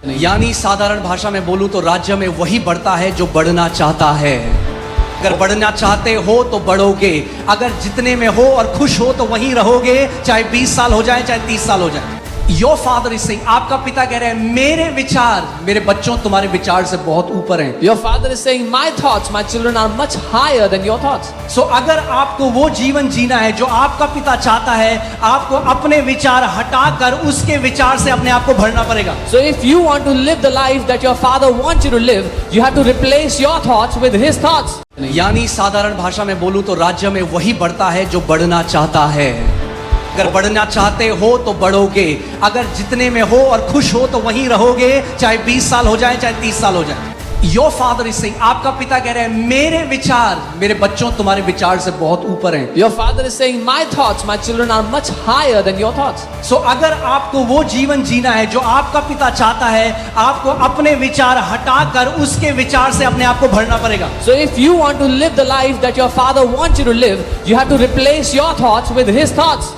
यानी साधारण भाषा में बोलूं तो राज्य में वही बढ़ता है जो बढ़ना चाहता है। अगर बढ़ना चाहते हो तो बढ़ोगे, अगर जितने में हो और खुश हो तो वहीं रहोगे, चाहे 20 साल हो जाए चाहे 30 साल हो जाए। योर फादर इज सेइंग, आपका पिता कह रहे हैं मेरे विचार मेरे बच्चों तुम्हारे विचार से बहुत ऊपर हैं। Your father is saying, my thoughts, my children are much higher than your thoughts. सो अगर आपको वो जीवन जीना है जो आपका पिता चाहता है, आपको अपने विचार हटाकर उसके विचार से अपने आप को भरना पड़ेगा। So if you want to live the life that your father wants you to live, you have to replace your thoughts with his thoughts. यानी साधारण भाषा में बोलूं तो राज्य में वही बढ़ता है जो बढ़ना चाहता है। अगर बढ़ना चाहते हो तो बढ़ोगे, अगर जितने में हो और खुश हो तो वहीं रहोगे, चाहे 20 साल हो जाए चाहे 30 साल हो जाए। योर फादर इज सेइंग, आपका पिता कह रहे हैं मेरे विचार मेरे बच्चों तुम्हारे विचार से बहुत ऊपर हैं। Your father is saying, my thoughts, my children are much higher than your thoughts. सो अगर आपको वो जीवन जीना है जो आपका पिता चाहता है, आपको अपने विचार हटाकर उसके विचार से अपने आप को भरना पड़ेगा। So if you want to live the life that your father wants you to live, you have to replace your thoughts with his thoughts.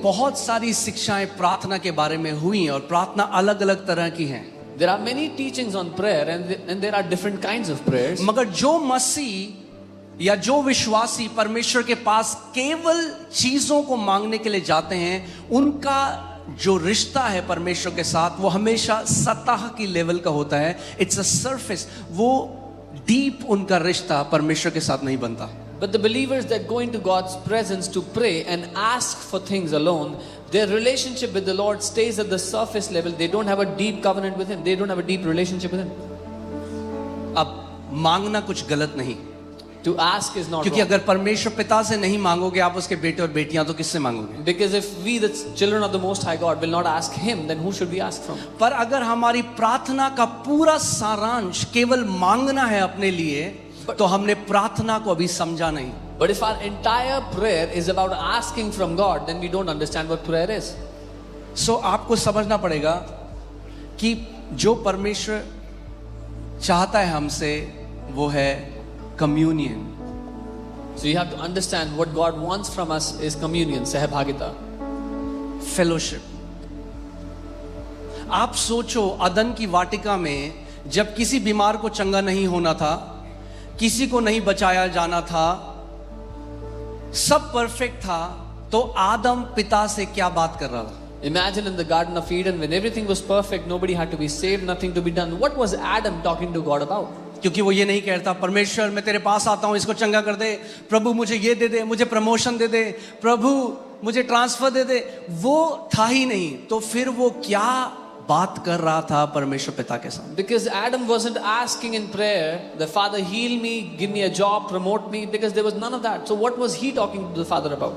बहुत सारी शिक्षाएं प्रार्थना के बारे में हुई और प्रार्थना अलग अलग तरह की हैं। There are many teachings on prayer and there are different kinds of prayers. मगर जो मसीह या जो विश्वासी परमेश्वर के पास केवल चीजों को मांगने के लिए जाते हैं, उनका जो रिश्ता है परमेश्वर के साथ वो हमेशा सतह की लेवल का होता है। इट्स अ सरफेस, वो डीप उनका रिश्ता परमेश्वर के साथ नहीं बनता। But the believers that go into God's presence to pray and ask for things alone, their relationship with the Lord stays at the surface level. They don't have a deep covenant with Him. They don't have a deep relationship with Him. अब मांगना कुछ गलत नहीं, To ask is not क्योंकि wrong. अगर परमेश्वर पिता से नहीं मांगोगे आप उसके बेटे और बेटियां तो किससे मांगोगे? Because if we, the children of the Most High God, will not ask Him, then who should we ask from? पर अगर हमारी प्रार्थना का पूरा सारांश केवल मांगना है अपने लिए, तो हमने प्रार्थना को अभी समझा नहीं। But if our entire prayer is about asking from God, then we don't understand what prayer is. सो आपको समझना पड़ेगा कि जो परमेश्वर चाहता है हमसे वो है communion. So you have to understand what God wants from us is communion, सहभागिता, फेलोशिप। आप सोचो अदन की वाटिका में जब किसी बीमार को चंगा नहीं होना था, किसी को नहीं बचाया जाना था, सब परफेक्ट था, तो आदम पिता से क्या बात कर रहा था? Imagine in the Garden of Eden when everything was perfect, nobody had to be saved, nothing to be done. What was Adam talking to God about? क्योंकि वो ये नहीं कहता परमेश्वर मैं तेरे पास आता हूं, इसको चंगा कर दे, प्रभु मुझे ये दे दे, मुझे प्रमोशन दे दे, प्रभु मुझे ट्रांसफर दे दे। वो था ही नहीं, तो फिर वो क्या बात कर रहा था परमेश्वर पिता के साथ? Because Adam wasn't asking in prayer, the Father heal me, give me a job, promote me, because there was none of that. So what was he talking to the Father about?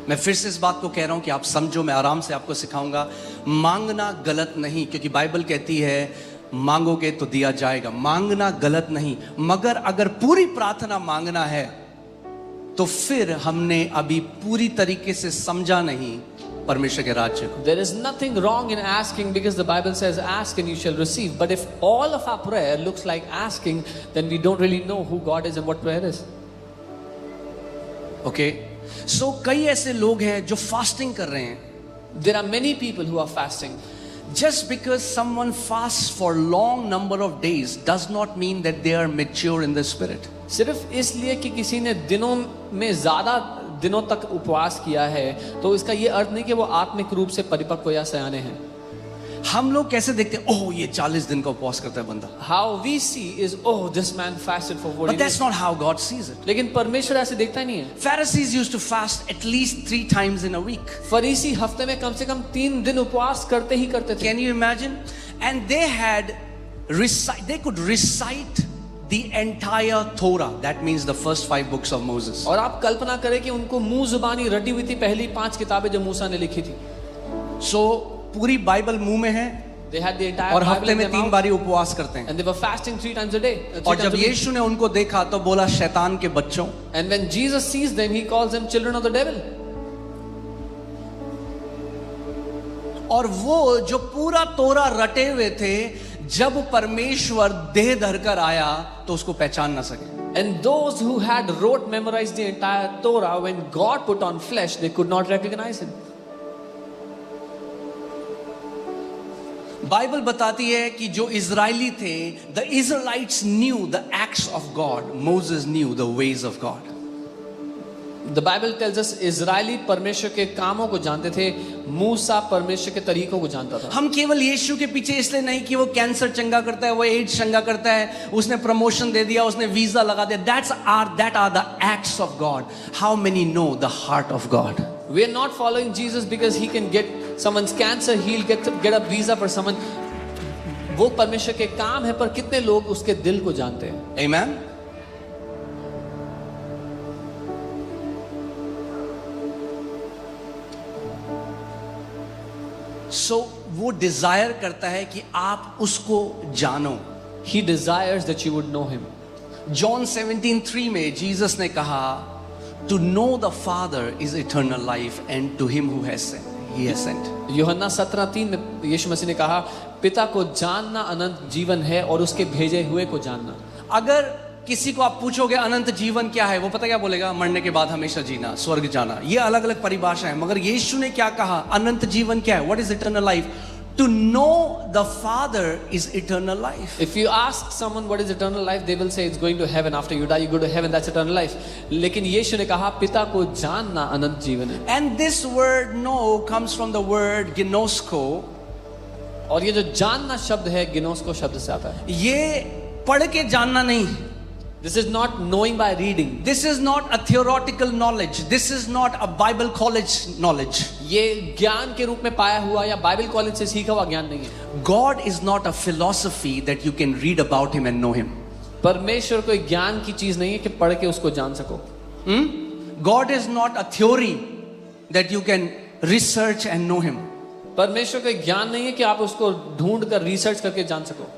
मैं फिर से इस बात को कह रहा हूं कि आप समझो, मैं आराम से आपको सिखाऊंगा। मांगना गलत नहीं, क्योंकि बाइबल कहती है मांगोगे तो दिया जाएगा। मांगना गलत नहीं, मगर अगर पूरी प्रार्थना मांगना है तो फिर हमने अभी पूरी तरीके से समझा नहीं परमेश्वर के राज्य को। There is nothing wrong in asking because the Bible says ask and you shall receive. But if all of our prayer looks like asking, then we don't really know who God is and what prayer is. Okay, so कई ऐसे लोग हैं जो fasting कर रहे हैं। There are many people who are fasting. Just because someone fasts for long number of days does not mean that they are mature in the spirit. सिर्फ इसलिए कि किसी ने दिनों में ज्यादा दिनों तक उपवास किया है, तो इसका ये अर्थ नहीं कि वो आत्मिक रूप से परिपक्व या सयाने हैं। हम लोग कैसे देखते हैं, ओह ये 40 दिन का उपवास करता है बंदा। How we see is, oh, this man fasted for 40 But that's days. not how God sees it. लेकिन परमेश्वर ऐसे देखता ही नहीं है। Pharisees used to fast at least 3 times in a week. फरीसी हफ्ते में कम से कम 3 दिन उपवास करते ही करते थे। Can you imagine? And they could recite the entire Torah. That means the first 5 books of Moses. और आप कल्पना करें कि उनको मुंह जुबानी रटी हुई थी पहली 5 किताबें जो मूसा ने लिखी थी। So पूरी बाइबल मुंह में है, They had the entire और Bible हफ्ते in में their 3 mouth, बारी उपवास करते हैं। and they were fasting 3 times a day. और जब यीशु ने उनको देखा तो बोला शैतान के बच्चों। And when Jesus sees them, he calls them children of the devil. और वो जो पूरा तोरा रटे हुए थे, जब परमेश्वर देह धरकर आया तो उसको पहचान ना सके। And those who had wrote, memorized the entire Torah, when God put on flesh, they could not recognize him. Bible बताती है कि जो इजरायली थे, the Israelites knew the acts of God, Moses knew the ways of God. The Bible tells us इजरायली परमेश्वर के कामों को जानते थे, मूसा परमेश्वर के तरीकों को जानता था. हम केवल यीशु के पीछे इसलिए नहीं कि वो कैंसर चंगा करता है, वो एड्स चंगा करता है, उसने प्रमोशन दे दिया, उसने वीजा लगा दिया. that are the acts of God. How many know the heart of God? We are not following Jesus because he can get someone's cancer healed, get a visa for someone. वो परमेश्वर के काम है, पर कितने लोग उसके दिल को जानते हैं? Amen. So वो डिजायर करता है कि आप उसको जानो. He desires that you would know him. John 17:3 में जीसस ने कहा, to know the Father is eternal life and to him who has sent, he has sent. यूहन्ना 17:3 में यीशु मसीह ने कहा, पिता को जानना अनंत जीवन है और उसके भेजे हुए को जानना. अगर किसी को आप पूछोगे अनंत जीवन क्या है, वो पता क्या बोलेगा? मरने के बाद हमेशा जीना, स्वर्ग जाना. ये अलग अलग परिभाषा है, मगर यीशु ने क्या कहा? अनंत जीवन क्या है? What is eternal life? To know the Father is eternal life. If you ask someone what is eternal life, they will say it's going to heaven. After you die, you go to heaven. That's eternal life. लेकिन यीशु ने कहा पिता को जानना अनंत जीवन है. And this word know comes from the word ginosko. और ये जो जानना शब्द है, गिनोस्को शब्द से आता है. ये पढ़ के जानना नहीं. This is not knowing by reading. This is not a theoretical knowledge. This is not a Bible college knowledge. ये ज्ञान के रूप में पाया हुआ या बाइबल कॉलेज से सीखा हुआ ज्ञान नहीं है. God is not a philosophy that you can read about him and know him. परमेश्वर कोई ज्ञान की चीज नहीं है कि पढ़ के उसको जान सको. God is not a theory that you can research and know him. परमेश्वर कोई ज्ञान नहीं है कि आप उसको ढूंढ कर रिसर्च करके जान सको.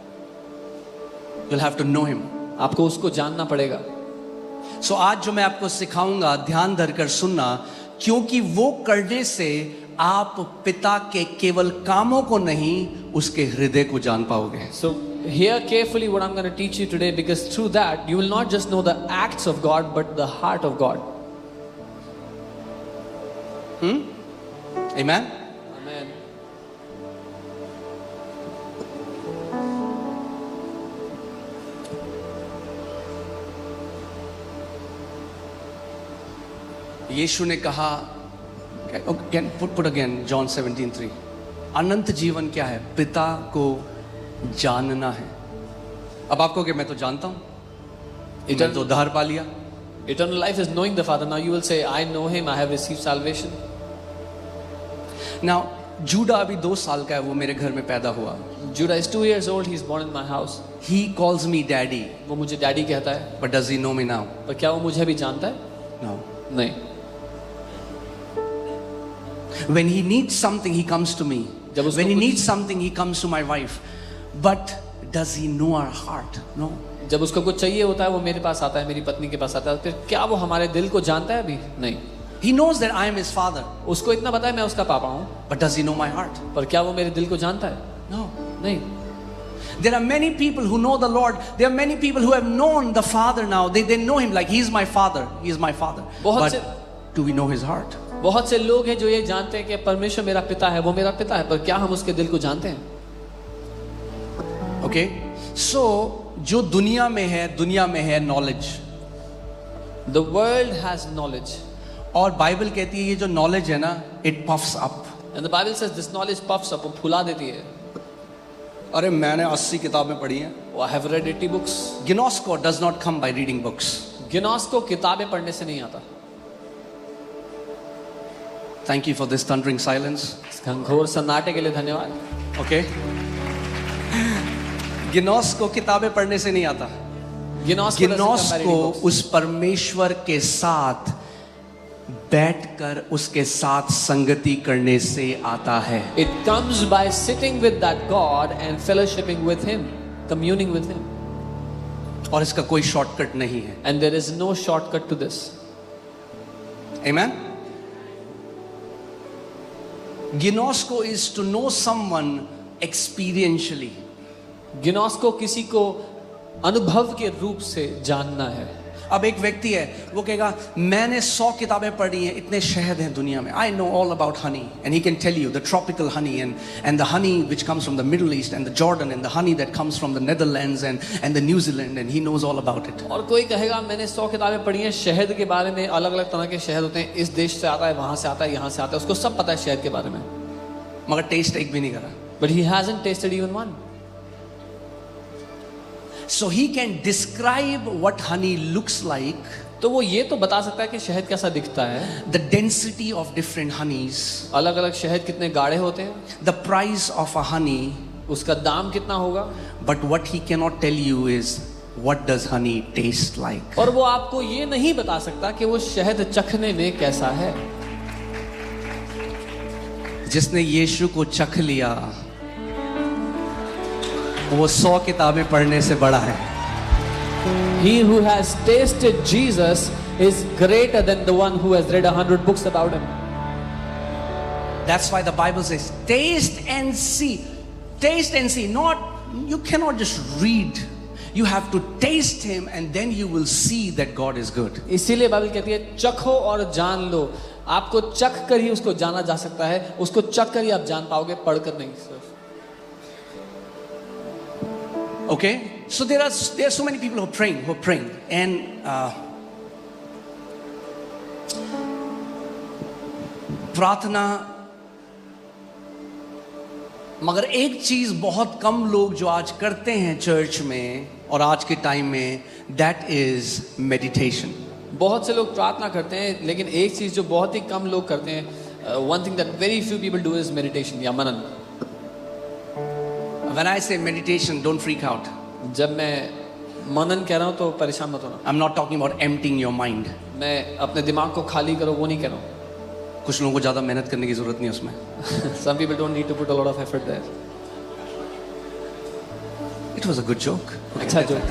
You'll have to know him. आपको उसको जानना पड़ेगा. So आज जो मैं आपको सिखाऊंगा, ध्यान धरकर सुनना, क्योंकि वो करने से आप पिता के केवल कामों को नहीं, उसके हृदय को जान पाओगे. So hear carefully what I'm going to teach you today, because through that you will not just know the acts of God but the heart of God. Amen. Amen. यीशु ने कहा, put again John 17:3. अनंत जीवन क्या है? पिता को जानना है. अब आपको क्या, मैं तो जानता हूं, मैंने तो उद्धार पा लिया. Eternal life is knowing the Father. Now you will say, I know him, I have received salvation. Now Judah अभी 2 साल का है, वो मेरे घर में पैदा हुआ. Judah is 2 years old, he is born in my house. He calls me daddy. वो मुझे डैडी कहता है. But does he know me now? पर क्या वो मुझे भी जानता है? No. नहीं. When he needs something, he comes to me. When he needs something, he comes to my wife. But does he know our heart? No. जब उसको कुछ चाहिए होता है, वो मेरे पास आता है, मेरी पत्नी के पास आता है. फिर क्या वो हमारे दिल को जानता है? अभी नहीं. He knows that I am his father. उसको इतना पता है मैं उसका पापा हूँ. But does he know my heart? पर क्या वो मेरे दिल को जानता है? No. नहीं. There are many people who know the Lord. There are many people who have known the Father now. They know him like he is my father. He is my father. But do we know his heart? बहुत से लोग हैं जो ये जानते हैं कि परमेश्वर मेरा पिता है, वो मेरा पिता है, पर क्या हम उसके दिल को जानते हैं? Okay. So जो दुनिया में है knowledge. The world has knowledge. और बाइबल कहती है ये जो knowledge है ना, it puffs up. And the Bible says this knowledge puffs up, वो फुला देती है. अरे मैंने 80 किताबें पढ़ी हैं. I have read 80 books. Ginosko does not come by reading books. गिनोस को किताबें पढ़ने से नहीं आता. Thank you for this thundering silence. घंघोर सन्नाटे के लिए धन्यवाद. Okay. गिनोस को किताबें पढ़ने से नहीं आता. गिनोस को उस परमेश्वर के साथ बैठकर उसके साथ संगति करने से आता है. It comes by sitting with that God and fellowshipping with him, communing with him. और इसका कोई शॉर्टकट नहीं है. And there is no shortcut to this. Amen. Ginosko is to know someone experientially. गिनोस को किसी को अनुभव के रूप से जानना है. अब एक व्यक्ति है, वो कहेगा मैंने 100 किताबें पढ़ी हैं, इतने शहद हैं दुनिया में, I know all about honey, and he can tell you the tropical honey and the honey which comes from the Middle East and the Jordan and the honey that comes from the Netherlands and the New Zealand, and he knows all about it. और कोई कहेगा मैंने 100 किताबें पढ़ी हैं शहद के बारे में, अलग अलग तरह के शहद होते हैं, इस देश से आता है, वहां से आता है, यहाँ से आता है, उसको सब पता है शहद के बारे में, मगर टेस्ट एक भी नहीं करा. But he hasn't tested even one. So he can describe what honey looks like, तो वो ये तो बता सकता है कि शहद कैसा दिखता है, the density of different honeys, अलग अलग शहद कितने गाढ़े होते हैं, the price of a honey, उसका दाम कितना होगा, but what he cannot tell you is what does honey taste like. और वो आपको ये नहीं बता सकता कि वो शहद चखने में कैसा है. जिसने यीशु को चख लिया वो 100 किताबें पढ़ने से बड़ा है. He who has tasted Jesus is greater than the one who has read 100 books about him. That's why the Bible says taste and see. Taste and see. Not, you cannot just read. You have to taste him and then you will see that God is good. इसीलिए Bible कहती है चखो और जान लो. आपको चख कर ही उसको जाना जा सकता है, उसको चख कर ही आप जान पाओगे, पढ़कर नहीं सिर्फ. Okay, so there are so many people who are praying, and प्रार्थना, मगर एक चीज बहुत कम लोग जो आज करते हैं चर्च में और आज के टाइम में, that is meditation. बहुत से लोग प्रार्थना करते हैं, लेकिन एक चीज जो बहुत ही कम लोग करते हैं, one thing that very few people do is meditation या मनन. When I say meditation, don't freak out. जब मैं मनन कह रहा हूँ तो परेशान मत होना. I'm not talking about emptying your mind. मैं अपने दिमाग को खाली करो वो नहीं कह रहा हूँ. कुछ लोगों को ज़्यादा मेहनत करने की ज़रूरत नहीं है उसमें. Some people don't need to put a lot of effort there. It was a good joke. Okay, अच्छा joke.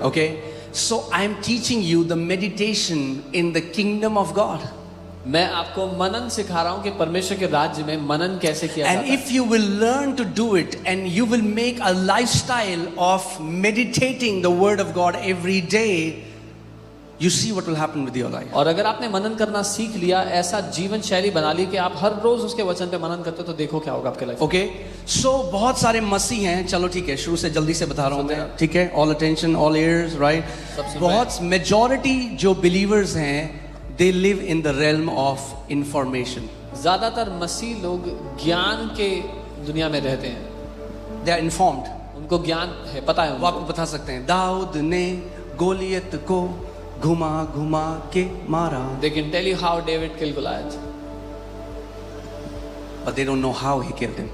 Okay, so I am teaching you the meditation in the kingdom of God. मैं आपको मनन सिखा रहा हूँ कि परमेश्वर के राज्य में मनन कैसे किया जाता And है. if you will learn to do it and you will make a lifestyle of meditating the word of God every day, you see what will happen with your life. और अगर आपने मनन करना सीख लिया, ऐसा जीवन शैली बना ली कि आप हर रोज उसके वचन पे मनन करते हो, तो देखो क्या होगा आपके लाइफ. Okay, so बहुत सारे मसीह हैं, चलो ठीक है, शुरू से जल्दी से बता रहा हूँ मैं, ठीक है, all attention, all ears, right? बहुत majority जो believers हैं, they live in the realm of information. ज्यादातर मसीह लोग ज्ञान के दुनिया में रहते हैं. They are informed. उनको ज्ञान है, पता है वो उनको. आपको बता सकते हैं दाऊद ने गोलियत को घुमा घुमा के मारा. They can tell you how David killed Goliath. But they don't know how he killed him.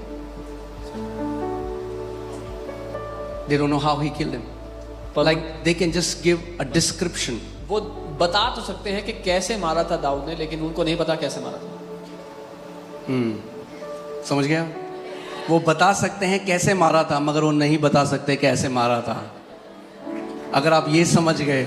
They don't know how he killed him. Like they can just give a description. वो बता तो सकते हैं कि कैसे मारा था दाऊद ने, लेकिन उनको नहीं पता कैसे मारा था. समझ गया? वो बता सकते हैं कैसे मारा था, मगर वो नहीं बता सकते कैसे मारा था. अगर आप ये समझ गए,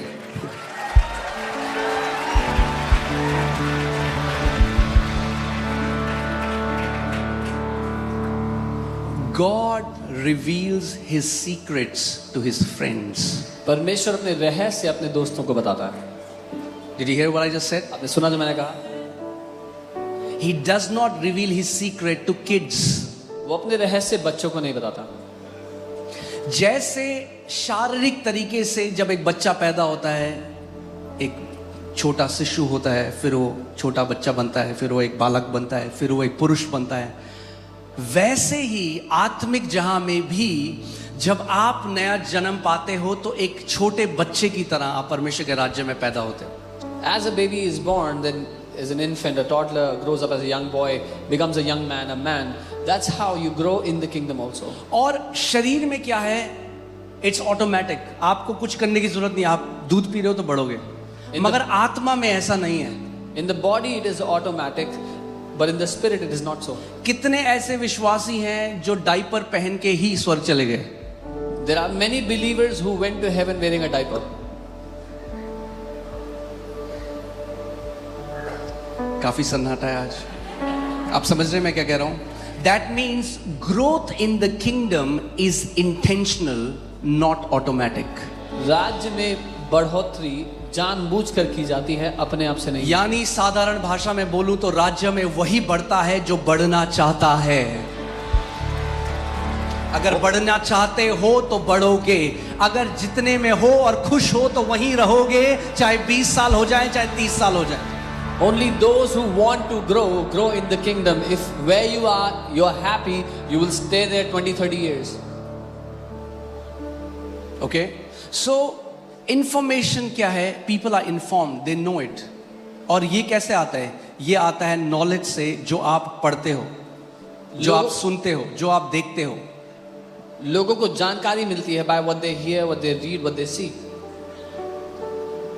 God reveals his secrets to his friends. परमेश्वर अपने रहस्य अपने दोस्तों को बताता है. Did you hear what I just said? आपने सुना जो मैंने कहा? He does not reveal his secret to kids. वो अपने रहस्य बच्चों को नहीं बताता. जैसे शारीरिक तरीके से जब एक बच्चा पैदा होता है, एक छोटा शिशु होता है, फिर वो छोटा बच्चा बनता है, फिर वो एक बालक बनता है, फिर वो एक पुरुष बनता है, वैसे ही आत्मिक जहां में भी जब आप नया जन्म पाते हो तो एक छोटे बच्चे की तरह आप परमेश्वर के राज्य में पैदा होते हो. As a baby is born, then as an infant, a toddler grows up as a young boy, becomes a young man, a man. That's how you grow in the kingdom also. और शरीर में क्या है? It's automatic. आपको कुछ करने की जरूरत नहीं, आप दूध पी रहे हो तो बढ़ोगे. मगर आत्मा में ऐसा नहीं है. In the body it is automatic, but in the spirit it is not so. कितने ऐसे विश्वासी हैं जो डायपर पहन के ही स्वर्ग चले गए? There are many believers who went to heaven wearing a diaper. काफी सन्नाटा है आज. आप समझ रहे हैं मैं क्या कह रहा हूं? That means growth in the kingdom is intentional not automatic. राज्य में बढ़ोतरी जानबूझकर की जाती है, अपने आप से नहीं। यानी साधारण भाषा में बोलूं तो राज्य में वही बढ़ता है जो बढ़ना चाहता है। अगर बढ़ना चाहते हो तो बढ़ोगे, अगर जितने में हो और खुश हो तो वहीं रहोगे, चाहे 20 साल हो जाए चाहे 30 साल हो जाए। Only those who want to grow in the kingdom. If where you are, you're happy, you will stay there 20-30 years. Okay? So, information क्या है? People are informed, they know it. और ये कैसे आता है? ये आता है knowledge से, जो आप पढ़ते हो, जो आप सुनते हो, जो आप देखते हो। लोगों को जानकारी मिलती है by what they hear, what they read, what they see.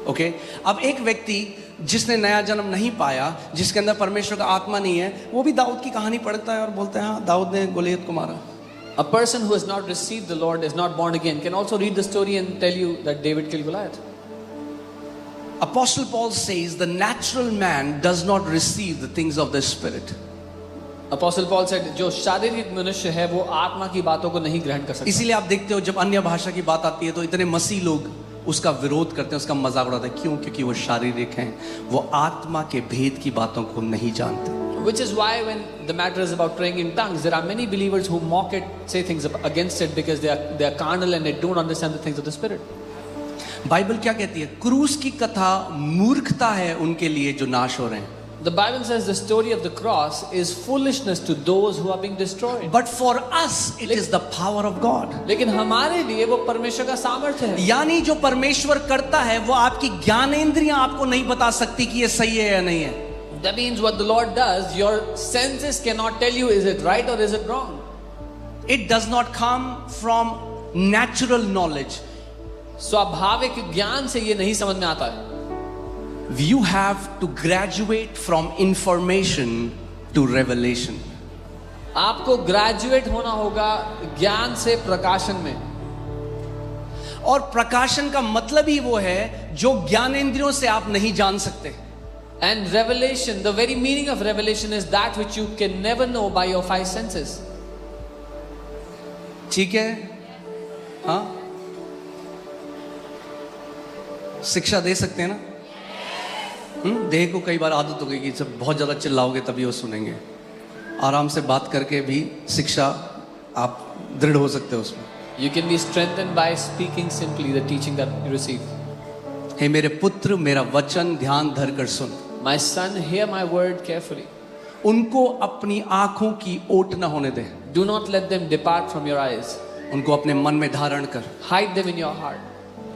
Okay अब एक व्यक्ति जिसने नया जन्म नहीं पाया, जिसके अंदर परमेश्वर का आत्मा नहीं है, वो भी दाऊद की कहानी पढ़ता है और बोलता है हाँ दाऊद ने गोलियत को मारा। A person who has not received the Lord, is not born again, can also read the story and tell you that David killed Goliath. Apostle Paul says the natural man does not receive the things of the spirit. Apostle Paul said जो शारीरिक मनुष्य है वो आत्मा की बातों को नहीं ग्रहण कर सकता। इसीलिए आप देखते हो जब अन्य भाषा की बात आती है तो इतने मसीह लोग उसका विरोध करते हैं, उसका मजाक उड़ाते हैं। क्यों? क्योंकि वो शारीरिक हैं, वो आत्मा के भेद की बातों को नहीं जानते। Which is why when the matter is about praying in tongues, there are many believers who mock it, say things against it because they are carnal and they don't understand the things of the spirit. Bible क्या कहती है? क्रूस की कथा मूर्खता है उनके लिए जो नाश हो रहे हैं। The Bible says the story of the cross is foolishness to those who are being destroyed. But for us it is the power of God. लेकिन हमारे लिए वो परमेश्वर का सामर्थ्य है। यानी जो परमेश्वर करता है वो आपकी ज्ञानेंद्रियां आपको नहीं बता सकती कि ये सही है या नहीं है। That means what the Lord does, your senses cannot tell you is it right or is it wrong. It does not come from natural knowledge. स्वाभाविक ज्ञान से ये नहीं समझ में आता है। You have to graduate from information to revelation. आपको ग्रेजुएट होना होगा ज्ञान से प्रकाशन में। और प्रकाशन का मतलब ही वो है जो ज्ञानेंद्रियों से आप नहीं जान सकते। And revelation, the very meaning of revelation is that which you can never know by your five senses. ठीक है? हाँ? शिक्षा दे सकते हैं ना? देह को कई बार आदत हो गई कि जब बहुत ज्यादा चिल्लाओगे तभी वो सुनेंगे। आराम से बात करके भी शिक्षा आप दृढ़ हो सकते हो उसमें। You can be strengthened by speaking simply the teaching that you receive. हे मेरे पुत्र मेरा वचन ध्यान धर कर सुन। My son, hear my word carefully. उनको अपनी आंखों की ओट न होने दे। Do not let them depart from your eyes. उनको अपने मन में धारण कर। Hide them in your heart.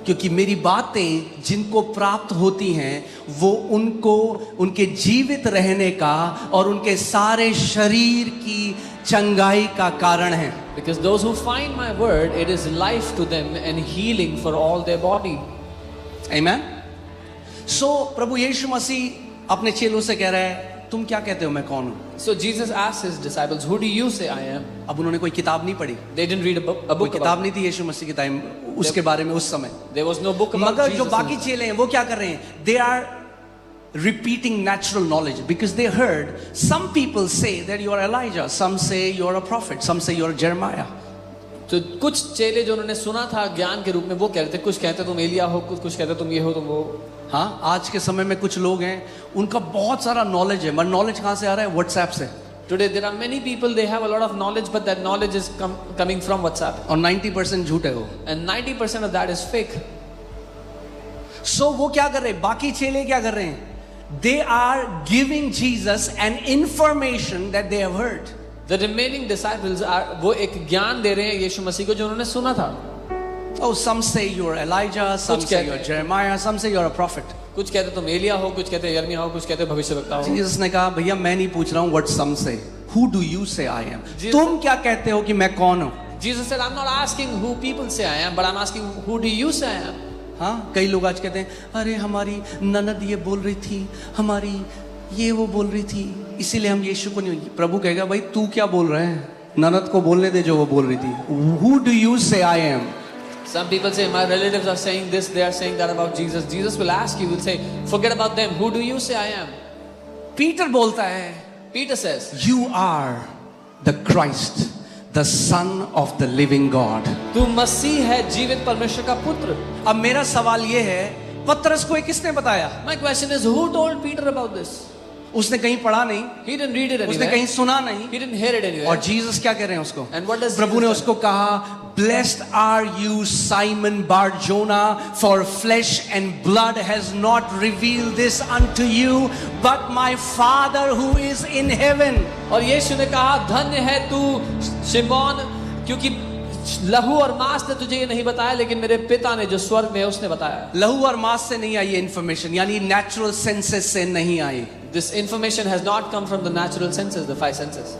क्योंकि मेरी बातें जिनको प्राप्त होती हैं वो उनको उनके जीवित रहने का और उनके सारे शरीर की चंगाई का कारण है। Because those who find my word, it is life to them and healing for all their body. Amen. So प्रभु यीशु मसीह अपने चेलों से कह रहा है तुम क्या कहते हो मैं कौन हूं? So Jesus asked his disciples, who do you say I am? अब उन्होंने कोई किताब नहीं पढ़ी। They didn't read a book कोई किताब about नहीं थी यीशु मसीह के टाइम उसके बारे में उस समय। There was no book about मगर Jesus. जो बाकी चेले हैं वो क्या कर रहे हैं? They are repeating natural knowledge because they heard some people say that you are Elijah, some say you are a prophet, some say you are Jeremiah. तो कुछ चेले जो उन्होंने सुना था ज्ञान के रूप में वो कह रहे थे, कुछ कहते तुम एलिया हो, कुछ कहते तुम ये हो, तुम वो। हाँ, आज के समय में कुछ लोग हैं उनका बहुत सारा नॉलेज है, मगर नॉलेज कहाँ से आ रहा है? व्हाट्सएप से। Today there are many people, they have a lot of knowledge, but that knowledge is coming from WhatsApp. और 90% झूठ है वो। And 90% of that is fake. So वो क्या कर रहे हैं? बाकी चेले क्या कर रहे हैं? They are giving Jesus an information that they have heard. The remaining disciples are वो एक ज्ञान दे रहे हैं यीशु मसीह को जो उन्होंने सुना था। Oh, some say you are Elijah, some say you are Jeremiah, some say you are a prophet. कुछ कहते तुम एलिया हो, कुछ कहते यर्मिया हो, कुछ कहते भविष्यवक्ता हो। Jesus ने कहा भैया मैं नहीं पूछ रहा हूँ what some say. Who do you say I am? तुम क्या कहते हो कि मैं कौन हूँ? Jesus said, I'm not asking who people say I am, but I'm asking who do you say I am? हाँ, कई लोग आज कहते हैं अरे हमारी ननद ये बोल रही थी, हमारी ये वो बोल रही थी, इसीलिए हम यीशु को नहीं। प्रभु कहेगा भाई तू क्या बोल रहे हैं? ननद को बोलने दे जो वो बोल रही थी। Who do you say I am? Some people say my relatives are saying this, they are saying that about Jesus. Jesus will ask you, will say, forget about them. Who do you say I am? Peter बोलता है Peter says, You are the Christ, the Son of the living God. तू मसीह है, जीवित परमेश्वर का पुत्र. अब मेरा सवाल ये है, पतरस को ये किसने बताया? My question is, who told Peter about this? उसने कहीं पढ़ा नहीं, He didn't read it उसने anywhere. कहीं सुना नहीं. He didn't hear it anywhere. और जीसस क्या कह रहे हैं उसको? And what does प्रभु ने Jesus उसको कहा, Blessed are you, Simon Bar-Jonah, for flesh and blood has not revealed this unto you, but my Father who is in heaven. और यीशु ने कहा, धन्य है तू शिमोन, क्योंकि लहू और मांस ने तुझे ये नहीं बताया, लेकिन मेरे पिता ने जो स्वर्ग में है उसने बताया. लहू और मांस से नहीं आई ये इंफॉर्मेशन, यानी नेचुरल सेंसेस से नहीं आई. This information has not come from the natural senses, the five senses.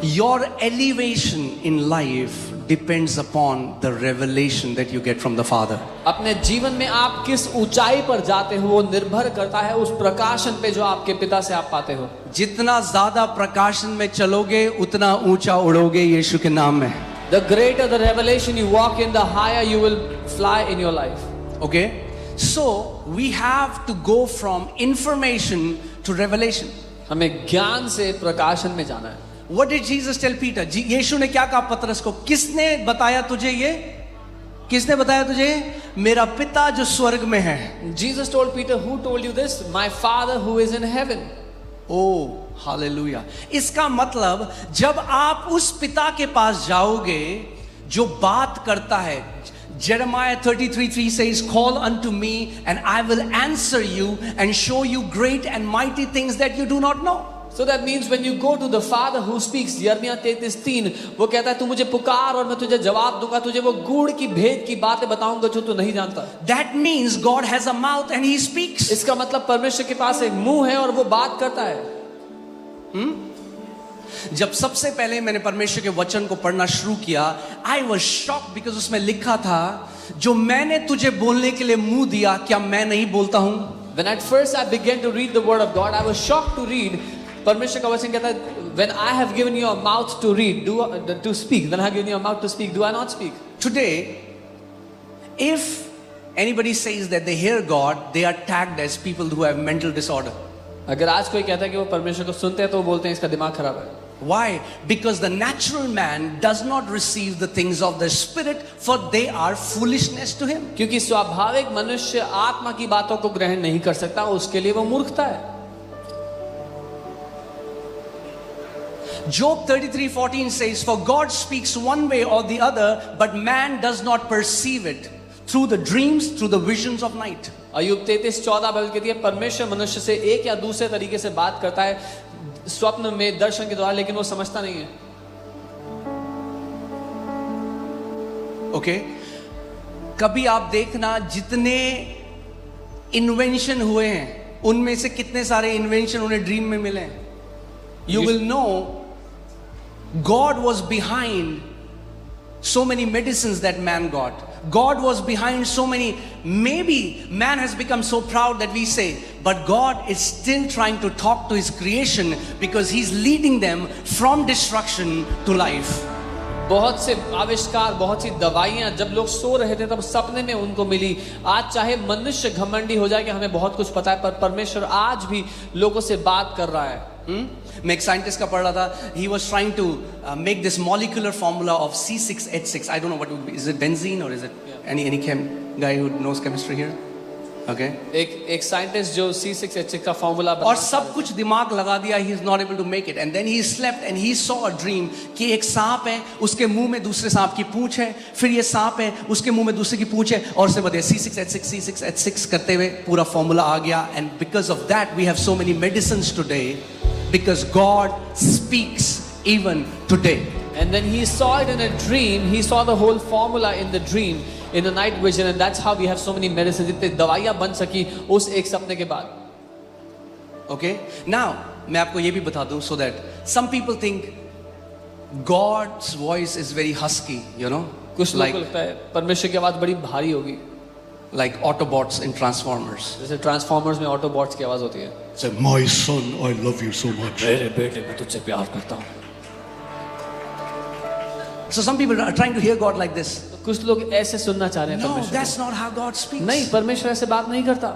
Your elevation in life depends upon the revelation that you get from the Father. अपने जीवन में आप किस ऊंचाई पर जाते हो वो निर्भर करता है उस प्रकाशन पे जो आपके पिता से आप पाते हो. जितना ज्यादा प्रकाशन में चलोगे उतना ऊंचा उड़ोगे यीशु के नाम में. The greater the revelation you walk in, the higher you will fly in your life. Okay? So we have to go from information to revelation. हमें ज्ञान से प्रकाशन में जाना है. What did Jesus tell Peter? यीशु ने क्या कहा पतरस को? किसने बताया तुझे ये? किसने बताया तुझे? मेरा पिता जो स्वर्ग में है. Jesus told Peter, who told you this? My Father who is in heaven. Oh, hallelujah. इसका मतलब जब आप उस पिता के पास जाओगे जो बात करता है, Jeremiah 33:3 says, call unto me and I will answer you and show you great and mighty things that you do not know. So that means when you go to the Father who speaks, यिर्मयाह 33:3, वो कहता है तू मुझे पुकार और मैं तुझे जवाब दूंगा, तुझे वो गूढ़ की भेद की बातें बताऊंगा जो तू नहीं जानता. That means God has a mouth and He speaks. इसका मतलब परमेश्वर के पास एक मुंह है और वो बात करता है. जब सबसे पहले मैंने परमेश्वर के वचन को पढ़ना शुरू किया, I was shocked because उसमें लिखा था, जो मैंने तुझे बोलने के लिए मुंह दिया, क्या मैं नहीं बोलता हूं? When at first I began to read the word of God, I was shocked to read. परमेश्वर का वचन कहता है, when I have given you a mouth to read, to speak, when I have given you a mouth to speak, do I not speak? Today, if anybody says that they hear God, they are tagged as people who have mental disorder. अगर आज कोई कहता है कि वो परमेश्वर को सुनते हैं तो वो बोलते हैं इसका दिमाग खराब है. Why? Because the natural man does not receive the things of the spirit, for they are foolishness to him. क्योंकि स्वाभाविक मनुष्य आत्मा की बातों को ग्रहण नहीं कर सकता, उसके लिए वो मूर्खता है. Job 33:14 says, for God speaks one way or the other, but man does not perceive it, through the dreams, through the visions of night. अय्यूब 33:14 बाइबल कहती है, परमेश्वर मनुष्य से एक या दूसरे तरीके से बात करता है, स्वप्न में, दर्शन के द्वारा, लेकिन वो समझता नहीं है. ओके? कभी आप देखना जितने इन्वेंशन हुए हैं उनमें से कितने सारे इन्वेंशन उन्हें ड्रीम में मिले हैं. You will know God was behind so many medicines that man got. God was behind so many. Maybe man has become so proud that we say, but God is still trying to talk to His creation because He's leading them from destruction to life. बहुत से आविष्कार, बहुत सी दवाइयां जब लोग सो रहे थे तब सपने में उनको मिली. आज चाहे मनुष्य घमंडी हो जाए कि हमें बहुत कुछ पता है, पर परमेश्वर आज भी लोगों से बात कर रहा है. मैं एक साइंटिस्ट का पढ़ रहा था. He was trying to make this molecular formula of C6H6. I don't know what is it, benzene or is it any guy who knows chemistry here? Okay. एक साइंटिस्ट जो C6H6 का फॉर्मूला और सब कुछ दिमाग लगा दिया. He is not able to make it, and then he slept and he saw a dream कि एक सांप है, उसके मुंह में दूसरे सांप की पूंछ है, फिर ये सांप है, उसके मुंह में दूसरे की पूंछ है, और से बढ़े C6H6 करते हुए पूरा फॉर्मूला आ गया. And because of that we have so many medicines today, because God speaks even today. And then he saw it in a dream. He saw the whole formula in the dream, in the night vision, and that's how we have so many medicines. इतने दवाइयां बन सकी उस एक सपने के बाद. Okay? Now मैं आपको ये भी बता दूं, so that some people think God's voice is very husky, you know, कुछ लोगों को लगता है परमेश्वर की आवाज बड़ी भारी होगी, like Autobots in Transformers. जैसे ट्रांसफॉर्मर्स में ऑटोबॉट्स की आवाज होती है. Say, my son, I love you so much. मेरे बेटे मैं तुझसे प्यार करता हूँ. So some people are trying to hear God like this. कुछ लोग ऐसे सुनना चाह रहे हैं No, परमेश्वर that's not how God speaks. को. नहीं, परमेश्वर ऐसे बात नहीं करता.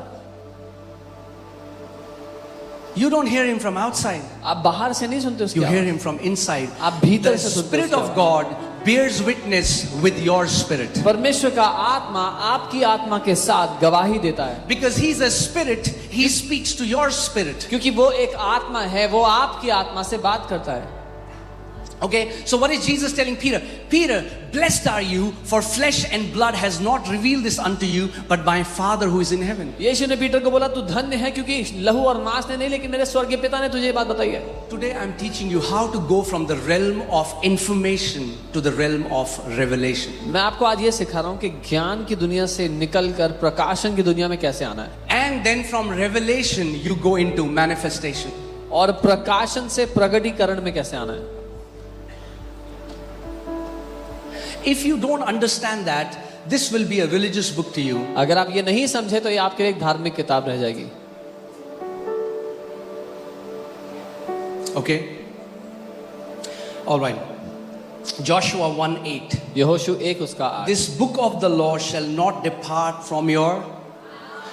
You don't hear him from outside. आप बाहर से नहीं सुनते उसकी You hear आवाज। him from inside. आप भीतर The से सुनते Spirit उसकी of आवाज। God bears witness with your spirit. परमेश्वर का आत्मा आपकी आत्मा के साथ गवाही देता है, Because he's a spirit, he speaks to your spirit. क्योंकि वो एक आत्मा है, वो आपकी आत्मा से बात करता है। Okay, so what is Jesus telling Peter? Peter, blessed are you, for flesh and blood has not revealed this unto you, but my Father who is in heaven. यीशु ने पीटर को बोला तू धन्य है, क्योंकि लहू और मांस ने नहीं, लेकिन मेरे स्वर्गीय पिता ने तुझे ये बात बताई है। Today I'm teaching you how to go from the realm of information to the realm of revelation. मैं आपको आज ये सिखा रहा हूँ कि ज्ञान की दुनिया से निकलकर प्रकाशन की दुनिया में कैसे आना है, And then from revelation you go into manifestation. और प्रकाशन से प्रगटीकरण में कैसे आना है। If you don't understand that, this will be a religious book to you. अगर आप ये नहीं समझे तो ये आपके लिए एक धार्मिक किताब रह जाएगी। Okay? All right. Joshua 1:8. यहोशू 1 उसका 8। This book of the law shall not depart from your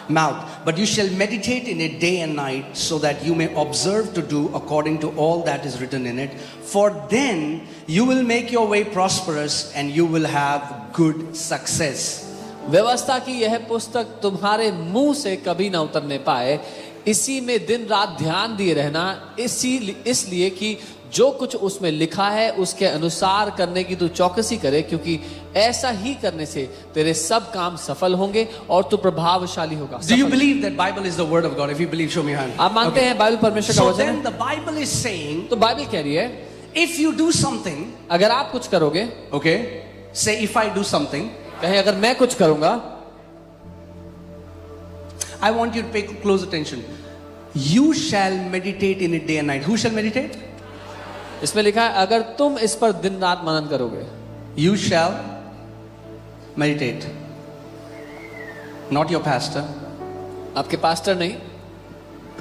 mouth, but you shall meditate in it day and night, so that you may observe to do according to all that is written in it. For then you will make your way prosperous and you will have good success. व्यवस्था की यह पुस्तक तुम्हारे मुंह से कभी ना उतरने पाए, इसी में दिन रात ध्यान दिए रहना, इसलिए कि जो कुछ उसमें लिखा है उसके अनुसार करने की तू चौकसी करे, क्योंकि ऐसा ही करने से तेरे सब काम सफल होंगे और तू प्रभावशाली होगा। Do you believe that Bible is the word of God? If you believe, show me your hand. आप मानते हैं बाइबल परमेश्वर का So वचन then है? the Bible is saying, तो बाइबल कह रही है if you do something, अगर आप कुछ करोगे, okay, say if I do something, कहे अगर मैं कुछ करूंगा, I want you to pay close attention. You shall meditate in it day and night. Who shall meditate? इसमें लिखा है अगर तुम इस पर दिन रात मनन करोगे, You shall meditate. Not your pastor, आपके पास्टर नहीं,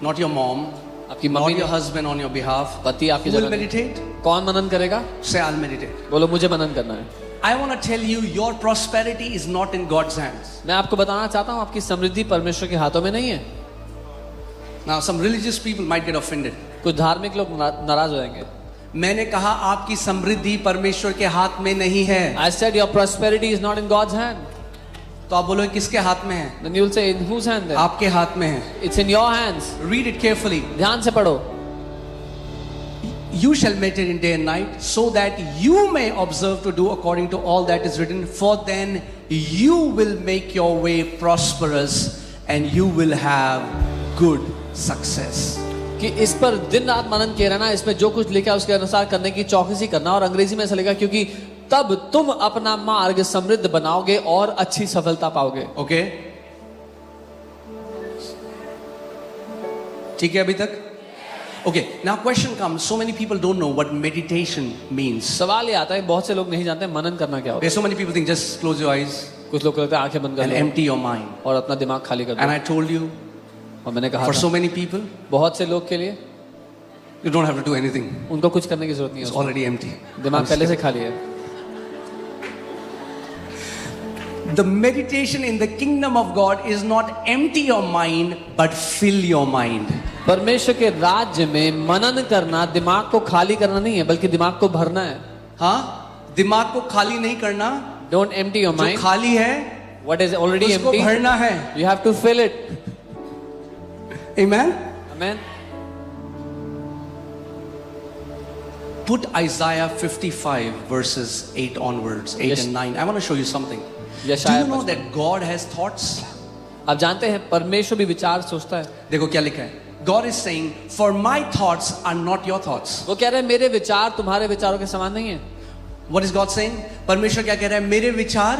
not your mom, आपकी not मम्मी your नहीं, husband on your behalf. पति आपकी Who will जगह नहीं। meditate? कौन मनन करेगा? Say, I'll meditate. बोलो मुझे मनन करना है। I want to tell you, your prosperity is not in God's hands. मैं आपको बताना चाहता हूँ आपकी समृद्धि परमेश्वर के हाथों में नहीं है। Now, some religious people might get offended. कुछ धार्मिक लोग नाराज हो जाएंगे। मैंने कहा आपकी समृद्धि परमेश्वर के हाथ में नहीं है। I said your prosperity is not in God's hand. तो आप बोलो किसके हाथ में है? Then you will say in whose hand then? आपके हाथ में है। It's in your hands. Read it carefully. ध्यान से पढ़ो। You shall meditate in day and night, so that you may observe to do according to all that is written. For then you will make your way prosperous, and you will have good success. कि इस पर दिन रात मनन किए रहना, इसमें जो कुछ लिखा है उसके अनुसार करने की चौकसी करना, और अंग्रेजी में ऐसा लिखा क्योंकि तब तुम अपना मार्ग समृद्ध बनाओगे और अच्छी सफलता पाओगे। Okay? ठीक है अभी तक? Okay, now question comes. So many people don't know what meditation means. सवाल ये आता है, बहुत से लोग नहीं जानते मनन करना क्या होता Okay, so many people think just close your eyes है। कुछ लोग कहते हैं आंखें बंद कर and low empty your mind. और अपना दिमाग खाली कर And दो। I told you, और मैंने कहा for था, so many people, बहुत से लोग के लिए you don't have to do anything. उनको कुछ करने की जरूरत नहीं It's है, already empty. दिमाग पहले से खाली है। The meditation in the kingdom of God is not empty your mind, but fill your mind. परमेश्वर के राज्य में मनन करना दिमाग को खाली करना नहीं है, बल्कि दिमाग को भरना है। हाँ, दिमाग को खाली नहीं करना, Don't empty your जो mind. खाली है What is already उसको empty, भरना है। you have to fill it. Amen. Amen. Put Isaiah 55 verses 8 onwards, 8 Yes. and 9. I want to show you something. Do यशायाह you know 55। that God has thoughts? आप जानते हैं परमेश्वर भी विचार सोचता है। देखो क्या लिखा है। God is saying, for my thoughts are not your thoughts. वो कह रहे हैं मेरे विचार तुम्हारे विचारों के समान नहीं है। What is God saying? परमेश्वर क्या कह रहा है? मेरे विचार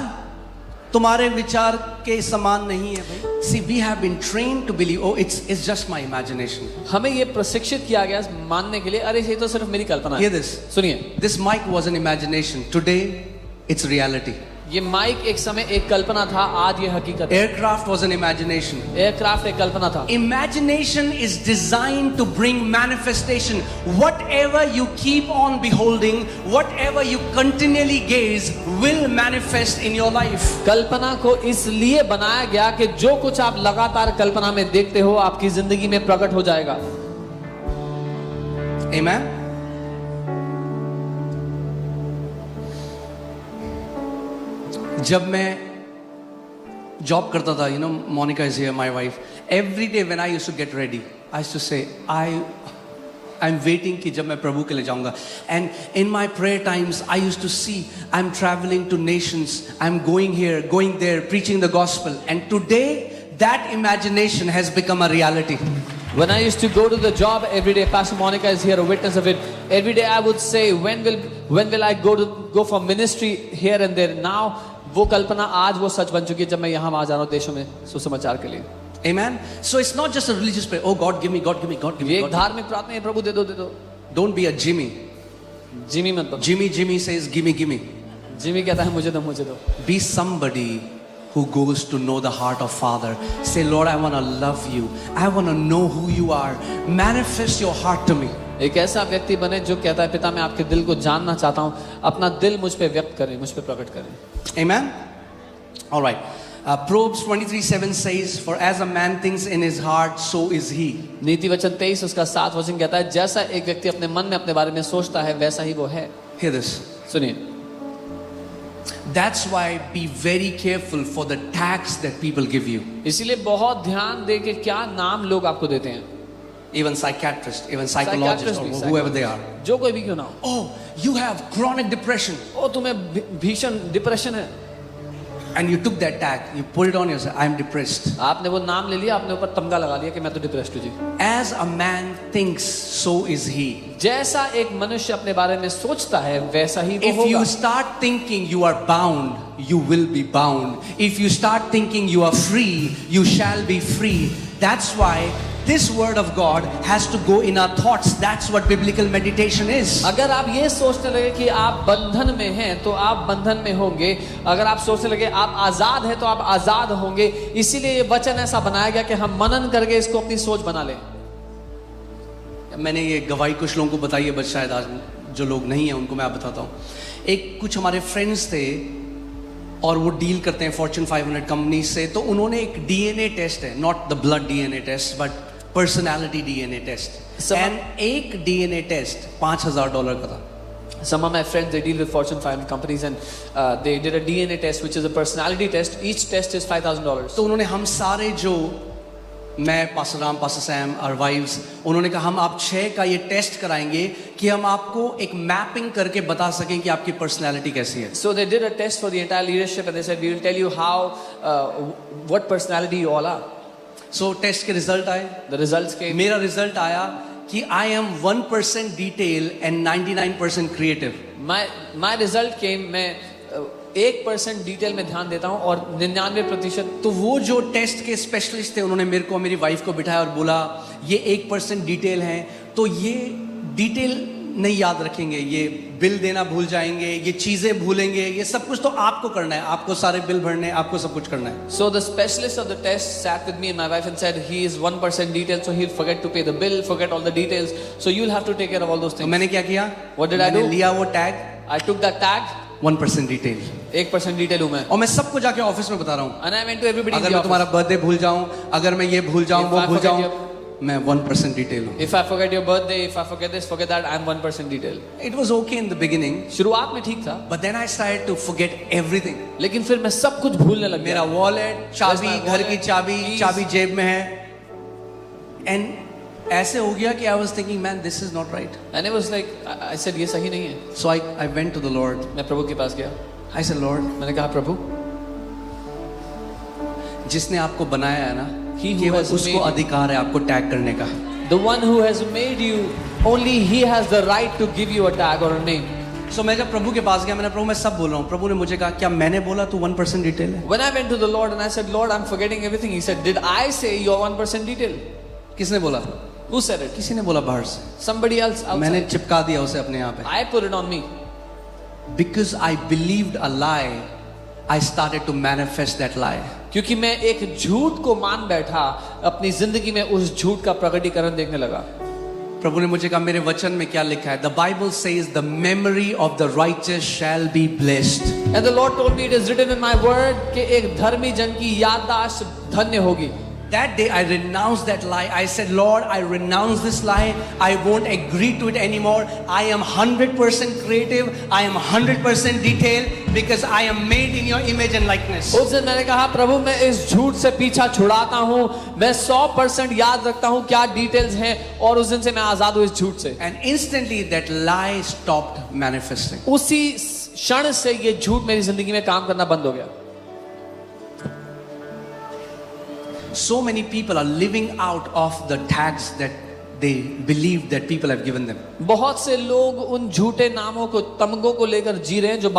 तुम्हारे विचार के समान नहीं है भाई। See, we have been trained to believe, oh, it's just my imagination. हमें ये प्रशिक्षित किया गया मानने के लिए, अरे ये तो सिर्फ मेरी कल्पना Hear है। this. सुनिए, This mic was an imagination. Today, it's reality. ये माइक एक समय एक कल्पना था, आज ये हकीकत है। Aircraft was an imagination. Aircraft एक कल्पना था। Imagination is designed to bring manifestation. Whatever you keep on beholding, whatever you continually gaze, will manifest in your life. कल्पना को इसलिए बनाया गया कि जो कुछ आप लगातार कल्पना में देखते हो आपकी जिंदगी में प्रकट हो जाएगा। Amen. जब मैं जॉब करता था, you know, Monica is here, my wife. Every day when I used to get ready, I used to say, I'm waiting कि जब मैं प्रभु के लिए जाऊंगा. And in my prayer times, I used to see I'm traveling to nations, I'm going here, going there, preaching the gospel. And today, that imagination has become a reality. When I used to go to the job every day, Pastor Monica is here, a witness of it. Every day I would say, when will I go for ministry here and there? Now, वो कल्पना आज वो सच बन चुकी है जब मैं यहाँ वहाँ जा रहा हूँ देशों में सुसमाचार के लिए. Amen. So it's not just a religious prayer. Oh God, give me, God, give me, God, give ये me. एक God, give धार्मिक प्रार्थना है, प्रभु दे दो दे दो. me. Don't be a Jimmy. Jimmy मत बनो. Jimmy says, give me, give me. Jimmy कहता है मुझे दो मुझे दो. Be somebody who goes to know the heart of Father. Say, Lord, I want to love you. I want to know who you are. Manifest your heart to me. एक ऐसा व्यक्ति बने जो कहता है पिता मैं आपके दिल को जानना चाहता हूँ, अपना दिल मुझ पे व्यक्त करें, मुझ पे प्रकट करें. Amen. All right. Proverbs 23:7 says, for as a man thinks in his heart, so is he. नीति वचन 23 उसका 7 वचन कहता है जैसा एक व्यक्ति अपने मन में अपने बारे में सोचता है वैसा ही वो है. Hear this. सुनिए. That's why be very careful for the tags that people give you. इसीलिए बहुत ध्यान दे कि क्या नाम लोग आपको देते हैं. Even psychiatrists, even psychologists, or Psychiatrist whoever they are. जो कोई भी क्यों ना हो. Oh, you have chronic depression. ओ तुम्हें भीषण डिप्रेशन है. And you took that tag, you put it on yourself. I am depressed. आपने वो नाम ले लिया, आपने ऊपर तमगा लगा लिया कि मैं तो डिप्रेस्ड हूँ जी. As a man thinks, so is he. जैसा एक मनुष्य अपने बारे में सोचता है वैसा ही वो If होगा. you start thinking you are bound, you will be bound. If you start thinking you are free, you shall be free. That's why this word of God has to go in our thoughts. That's what biblical meditation is. अगर आप ये सोचने लगे कि आप बंधन में हैं तो आप बंधन में होंगे. अगर आप सोचने लगे आप आजाद हैं तो आप आजाद होंगे. इसीलिए ये वचन ऐसा बनाया गया कि हम मनन करके इसको अपनी सोच बना लें. मैंने ये गवाही कुछ लोगों को बताई है, बस शायद आज जो लोग नहीं हैं उनको मैं बताता हूँ. एक कुछ हमारे फ्रेंड्स थे और वो डील करते हैं फॉर्च्यून 500 कंपनी से. तो उन्होंने एक डीएनए टेस्ट है, not the blood DNA test but personality DNA test. And एक डीएनए टेस्ट $5,000 का था. Some of my friends they deal with Fortune 500 companies and they did a DNA test which is a personality test. Each test is $5,000. तो उन्होंने हम सारे जो मैं pastor Ram pastor Sam और वाइव्स उन्होंने कहा हम आप 6 का ये टेस्ट कराएंगे कि हम आपको एक मैपिंग करके बता सकें कि आपकी पर्सनालिटी कैसी है. So they did a test for the entire leadership and they said we will tell you how what personality you all are. So test के रिजल्ट आए. The results came. मेरा रिजल्ट आया कि I am 1% detail and 99% creative. My result came मैं 1% detail में ध्यान देता हूँ और 99%. तो वो जो टेस्ट के स्पेशलिस्ट थे उन्होंने मेरे को मेरी वाइफ को बिठाया और बोला ये 1% डिटेल है तो ये डिटेल नहीं याद रखेंगे, ये बिल देना भूल जाएंगे, ये चीजें भूलेंगे, ये सब कुछ तो आपको करना है, आपको सारे बिल भरने, आपको सब कुछ करना है. So the specialist of the test sat with me and my wife and said he is 1% detail so he'll forget to pay the bill, forget all the details, so you'll have to take care of all those तो things. मैंने क्या किया? What did I do? मैंने लिया वो tag I took that tag. 1% detail 1% detail हूँ मैं. और मैं सबको जाके ऑफिस में बता रहा हूँ. And I went to everybody in अगर the मैं तुम्हारा office. बर्थडे भूल जाऊं, अगर मैं ये भूल जाऊं, If वो I भूल forget जाऊं, मैं 1% डिटेल हूँ. If I forget your birthday, if I forget this, forget that, I'm 1% detail. It was okay in the beginning, शुरुआत में ठीक था but then I started to forget everything. लेकिन फिर मैं सब कुछ भूलने लग मेरा गया. वॉलेट, चाबी, my घर की wallet, चाबी, keys. चाबी जेब में है. एंड ऐसे हो गया कि I was thinking, man, this is not right. And it was like I said ये सही नहीं है. So I went to the Lord. मैं प्रभु के पास गया. I said, Lord, मैंने कहा प्रभु जिसने आपको बनाया है ना, He who केवल has made उसको you. अधिकार है आपको टैग करने का. The one who has made you, only he has the right to give you a tag or a name. So मैं जब प्रभु के पास गया, मैंने प्रभु मैं सब बोल रहा हूँ. प्रभु ने मुझे कहा क्या मैंने बोला तू 1% डिटेल है? When I went to the Lord and I said, Lord, I'm forgetting everything. He said, did I say you're 1% detail? किसने बोला? Who said it? किसी ने बोला बाहर से. Somebody else मैंने outside. चिपका दिया उसे अपने यहाँ पे. I put it on me. Because I believed a lie, I started to manifest that lie. क्योंकि मैं एक झूठ को मान बैठा, अपनी जिंदगी में उस झूठ का प्रकटीकरण देखने लगा. प्रभु ने मुझे कहा मेरे वचन में क्या लिखा है? The Bible says the memory of the righteous shall be blessed. And the Lord told me it is written in my word कि एक धर्मी जन की याददाश्त धन्य होगी. That day I renounced that lie. I said, Lord, I renounce this lie. I won't agree to it anymore. I am 100% creative. I am 100% detailed because I am made in your image and likeness. उस दिन मैंने कहा प्रभु मैं इस झूठ से पीछा छुड़ाता हूँ, मैं 100% याद रखता हूँ क्या डिटेल्स हैं, और उस दिन से मैं आजाद हूँ इस झूठ से। And instantly that lie stopped manifesting. उसी क्षण से ये झूठ मेरी जिंदगी में काम करना बंद हो गया। So many people are living out of the tags that they believe that people have given them. बहुत से लोग उन झूठे नामों को, तमगों को लेकर जी रहे हैं जो